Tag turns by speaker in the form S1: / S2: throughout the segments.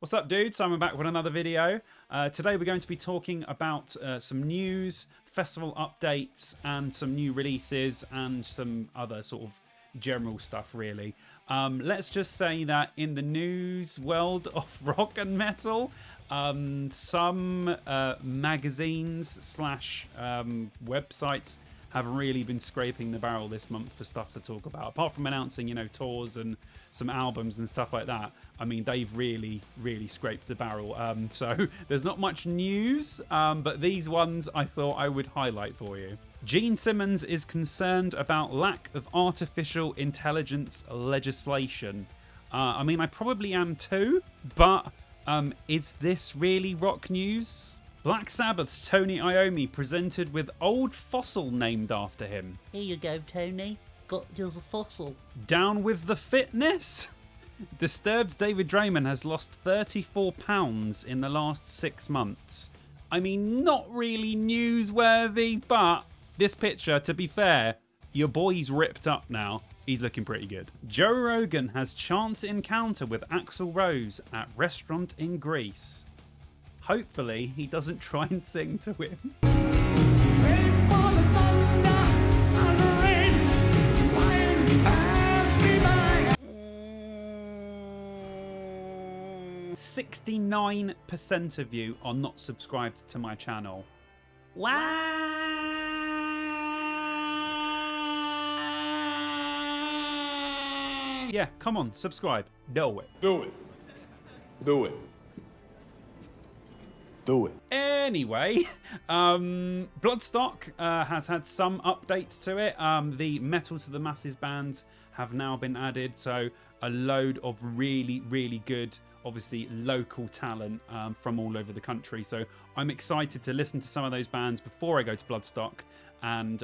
S1: What's up, dudes? So I'm back with another video. Today we're going to be talking about some news, festival updates, and some new releases, and some other sort of general stuff, really. Let's just say that in the news world of rock and metal, some magazines slash websites have really been scraping the barrel this month for stuff to talk about. Apart from announcing, you know, tours and some albums and stuff like that, I mean, they've really scraped the barrel. So there's not much news, but these ones I thought I would highlight for you. Gene Simmons is concerned about lack of artificial intelligence legislation. I mean, I probably am too, but is this really rock news? Black Sabbath's Tony Iommi presented with old fossil named after him.
S2: Here you go, Tony. Got yours a fossil.
S1: Down with the fitness? Disturbed's David Draiman has lost 34 pounds in the last 6 months. I mean, not really newsworthy, but this picture, to be fair, your boy's ripped up now. He's looking pretty good. Joe Rogan has chance encounter with Axl Rose at restaurant in Greece. Hopefully, he doesn't try and sing to him. 69% of you are not subscribed to my channel. Wow! Yeah, come on, subscribe. Do it.
S3: Do it. Do it. Do it.
S1: Anyway, Bloodstock has had some updates to it. The Metal to the Masses bands have now been added, so a load of really good, obviously local talent from all over the country. So I'm excited to listen to some of those bands before I go to Bloodstock and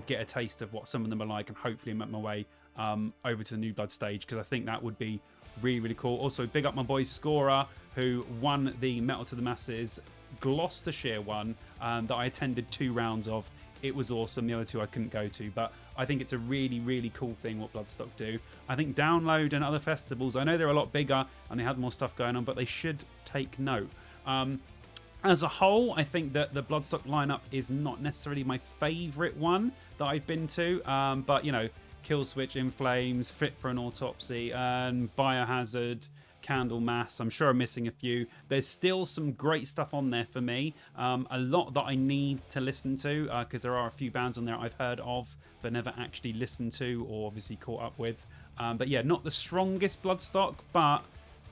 S1: get a taste of what some of them are like, and hopefully make my way over to the New Blood stage, because I think that would be really cool. Also, big up my boy Scorer, who won the Metal to the Masses Gloucestershire one that I attended 2 rounds of. It was awesome. The other 2 I couldn't go to, but I think it's a really cool thing what Bloodstock do. I think Download and other festivals, I know they're a lot bigger and they have more stuff going on, but they should take note. As a whole, I think that the Bloodstock lineup is not necessarily my favourite one that I've been to, but you know, Killswitch, In Flames, Fit for an Autopsy, and Biohazard, Candlemass. I'm sure I'm missing a few. There's still some great stuff on there for me. A lot that I need to listen to, because there are a few bands on there I've heard of but never actually listened to or obviously caught up with. But yeah, not the strongest Bloodstock, but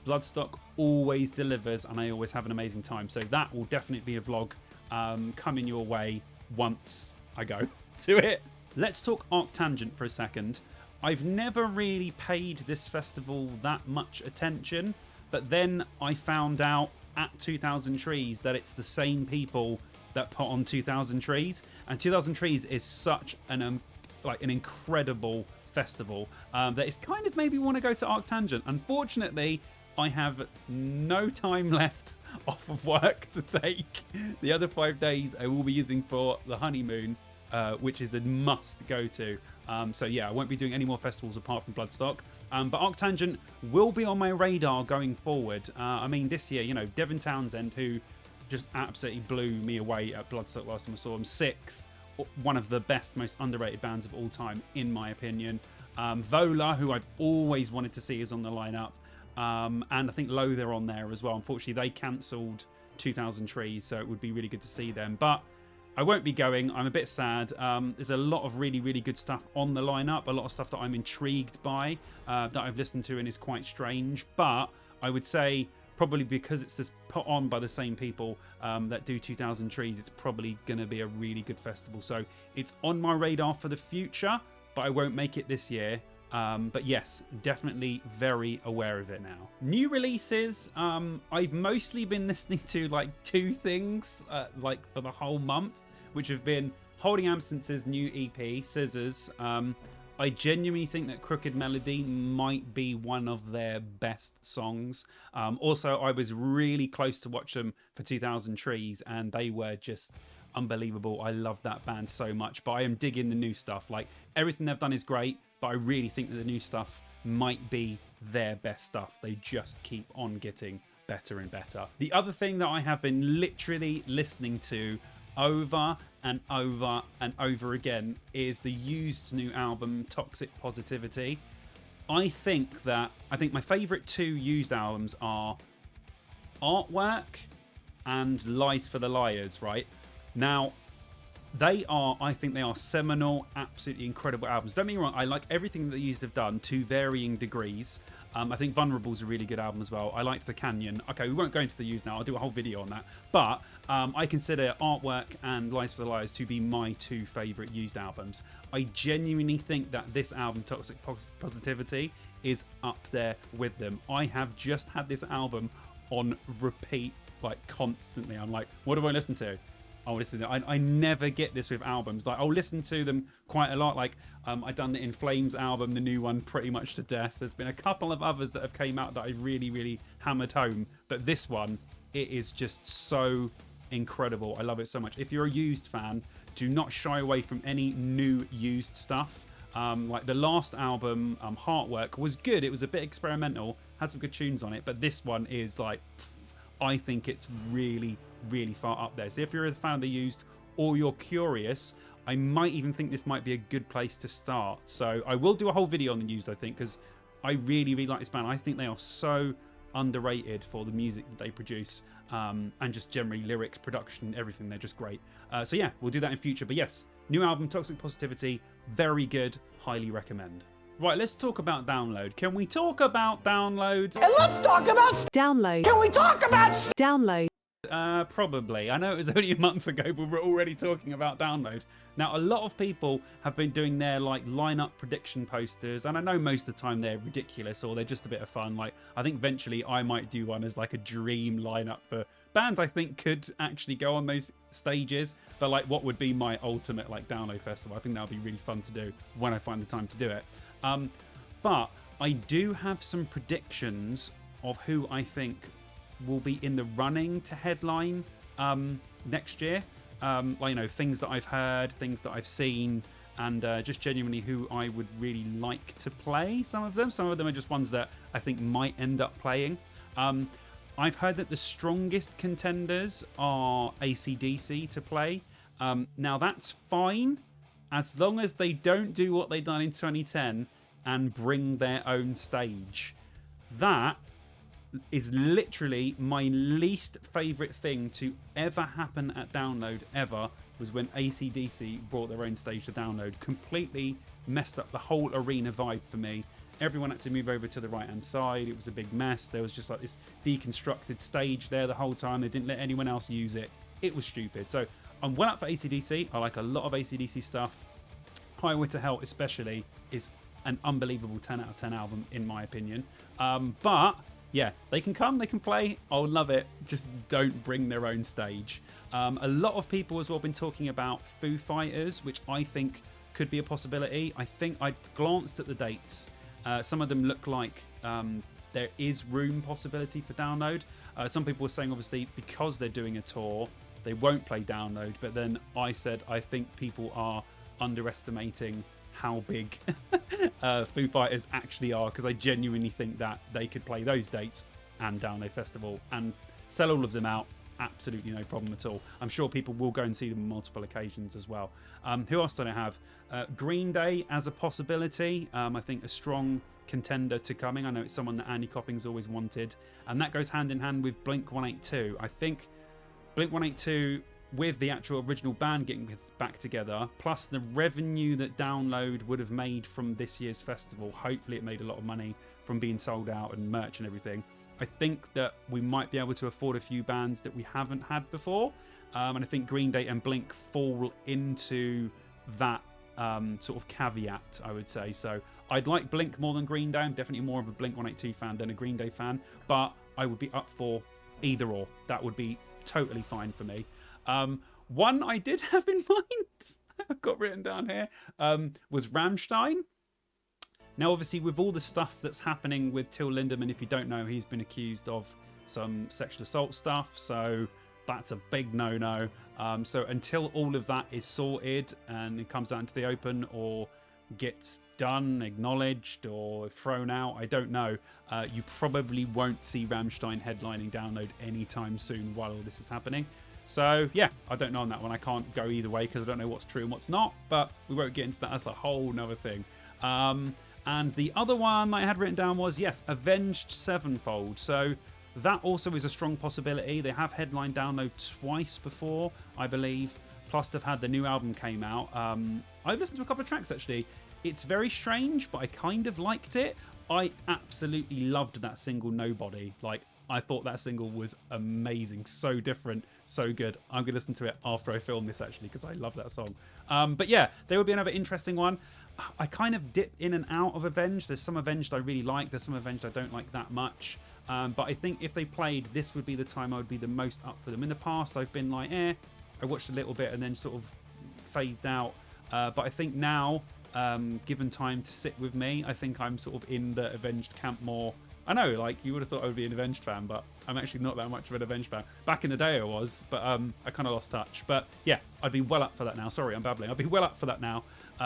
S1: Bloodstock always delivers and I always have an amazing time. So that will definitely be a vlog coming your way once I go to it. Let's talk Arctangent for a second. I've never really paid this festival that much attention, but then I found out at 2000 Trees that it's the same people that put on 2000 Trees, and 2000 Trees is such an incredible festival that it's kind of made me want to go to Arctangent. Unfortunately, I have no time left off of work to take. The other 5 days I will be using for the honeymoon, which is a must go to. So yeah, I won't be doing any more festivals apart from Bloodstock. But Arctangent will be on my radar going forward. I mean, this year, you know, Devin Townsend, who just absolutely blew me away at Bloodstock last time I saw him, 6th, one of the best, most underrated bands of all time, in my opinion. Vola, who I've always wanted to see, is on the lineup. And I think Loathe are on there as well. Unfortunately, they cancelled 2000 Trees, so it would be really good to see them. But I won't be going. I'm a bit sad. There's a lot of really good stuff on the lineup. A lot of stuff that I'm intrigued by, that I've listened to and is quite strange. But I would say probably because it's just put on by the same people that do 2000 Trees, it's probably going to be a really good festival. So it's on my radar for the future, but I won't make it this year. But yes, definitely very aware of it now. New releases, I've mostly been listening to like 2 things like for the whole month, which have been Holding Absence's new EP, Scissors. I genuinely think that Crooked Melody might be one of their best songs. Also, I was really close to watch them for 2000 Trees, and they were just unbelievable. I love that band so much, but I am digging the new stuff. Like, everything they've done is great, but I really think that the new stuff might be their best stuff. They just keep on getting better and better. The other thing that I have been literally listening to over and over and over again is the Used new album, Toxic Positivity. I think my favorite 2 Used albums are Artwork and Lies for the Liars, right? Now, I think they are seminal, absolutely incredible albums. Don't get me wrong, I like everything that the Used have done to varying degrees. I think Vulnerable's a really good album as well. I liked The Canyon. Okay, we won't go into the Used now. I'll do a whole video on that. But I consider Artwork and Lies for the Liars to be my 2 favourite Used albums. I genuinely think that this album, Toxic Positivity, is up there with them. I have just had this album on repeat, like, constantly. I'm like, what do I listen to? I'll listen to I never get this with albums. Like, I'll listen to them quite a lot. Like, I've done the In Flames album, the new one, pretty much to death. There's been a couple of others that have came out that I really, really hammered home. But this one, it is just so incredible. I love it so much. If you're a Used fan, do not shy away from any new Used stuff. Like the last album, Heartwork, was good. It was a bit experimental, had some good tunes on it. But this one is like, I think it's really, really far up there. So if you're a fan of the Used or you're curious, I might even think this might be a good place to start. So I will do a whole video on the Used, I think, because I really, really like this band. I think they are so underrated for the music that they produce, and just generally lyrics, production, everything. They're just great. So yeah, we'll do that in future. But yes, new album, Toxic Positivity, very good, highly recommend. Right, let's talk about Download. Can we talk about Download?
S4: And let's talk about
S5: Download.
S4: Can we talk about
S5: Download.
S1: Probably. I know it was only a month ago, but we're already talking about Download. Now, a lot of people have been doing their like lineup prediction posters, and I know most of the time they're ridiculous or they're just a bit of fun. Like, I think eventually I might do one as like a dream lineup for bands I think could actually go on those stages. But like, what would be my ultimate like Download festival? I think that would be really fun to do when I find the time to do it. But I do have some predictions of who I think will be in the running to headline next year. Like, you know, things that I've heard, things that I've seen, and just genuinely who I would really like to play. Some of them are just ones that I think might end up playing. I've heard that the strongest contenders are AC/DC to play. Now that's fine, as long as they don't do what they've done in 2010 and bring their own stage. That is literally my least favourite thing to ever happen at Download ever, was when AC/DC brought their own stage to Download. Completely messed up the whole arena vibe for me. Everyone had to move over to the right hand side. It was a big mess. There was just like this deconstructed stage there the whole time. They didn't let anyone else use it. It was stupid. So I'm well up for AC/DC. I like a lot of AC/DC stuff. Highway to Hell especially is an unbelievable 10 out of 10 album in my opinion. But yeah, they can come, they can play. I'll love it. Just don't bring their own stage. A lot of people as well been talking about Foo Fighters, which I think could be a possibility. I think I glanced at the dates. Some of them look like there is room possibility for Download. Some people were saying obviously because they're doing a tour, they won't play Download. But then I said I think people are underestimating how big Foo Fighters actually are, because I genuinely think that they could play those dates and Download Festival and sell all of them out. Absolutely no problem at all. I'm sure people will go and see them on multiple occasions as well. Who else do I have? Green Day as a possibility. I think a strong contender to coming. I know it's someone that Andy Copping's always wanted, and that goes hand in hand with Blink-182. I think Blink-182, with the actual original band getting back together, plus the revenue that Download would have made from this year's festival, hopefully it made a lot of money from being sold out and merch and everything. I think that we might be able to afford a few bands that we haven't had before. And I think Green Day and Blink fall into that sort of caveat, I would say. So I'd like Blink more than Green Day. I'm definitely more of a Blink-182 fan than a Green Day fan. But I would be up for either or. That would be totally fine for me. One I did have in mind, I've got written down here, was Rammstein. Now, obviously, with all the stuff that's happening with Till Lindemann, if you don't know, he's been accused of some sexual assault stuff. So that's a big no-no. So until all of that is sorted and it comes out into the open or gets done, acknowledged, or thrown out, I don't know, you probably won't see Rammstein headlining Download anytime soon while all this is happening. So yeah, I don't know on that one. I can't go either way because I don't know what's true and what's not, but we won't get into that. That's a whole nother thing. And the other one I had written down was, yes, Avenged Sevenfold. So that also is a strong possibility. They have headline Download twice before, I believe. Plus they've had the new album came out. I've listened to a couple of tracks actually. It's very strange, but I kind of liked it. I absolutely loved that single Nobody. Like, I thought that single was amazing. So different, so good. I'm going to listen to it after I film this actually because I love that song. But yeah, there will be another interesting one. I kind of dip in and out of Avenged. There's some Avenged I really like. There's some Avenged I don't like that much. But I think if they played, this would be the time I would be the most up for them. In the past, I've been like, I watched a little bit and then sort of phased out. But I think now, given time to sit with me, I think I'm sort of in the Avenged camp more. I know, like, you would have thought I would be an Avenged fan, but I'm actually not that much of an Avenged fan. Back in the day I was, but I kind of lost touch. But yeah, I'd be well up for that now. Sorry, I'm babbling. I'd be well up for that now.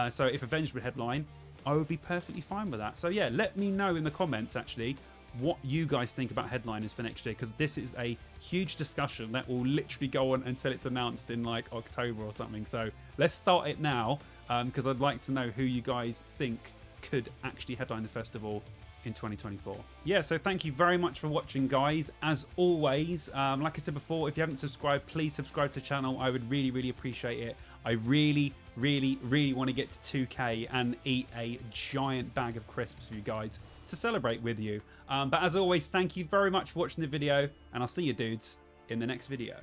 S1: So if Avenged would headline, I would be perfectly fine with that. So yeah, let me know in the comments, actually, what you guys think about headliners for next year, because this is a huge discussion that will literally go on until it's announced in like October or something. So let's start it now, because I'd like to know who you guys think could actually headline the festival in 2024. Yeah, so thank you very much for watching, guys. As always, like I said before, if you haven't subscribed, please subscribe to the channel. I would really, really appreciate it. I really, really, really want to get to 2K and eat a giant bag of crisps for you guys to celebrate with you. But as always, thank you very much for watching the video, and I'll see you dudes in the next video.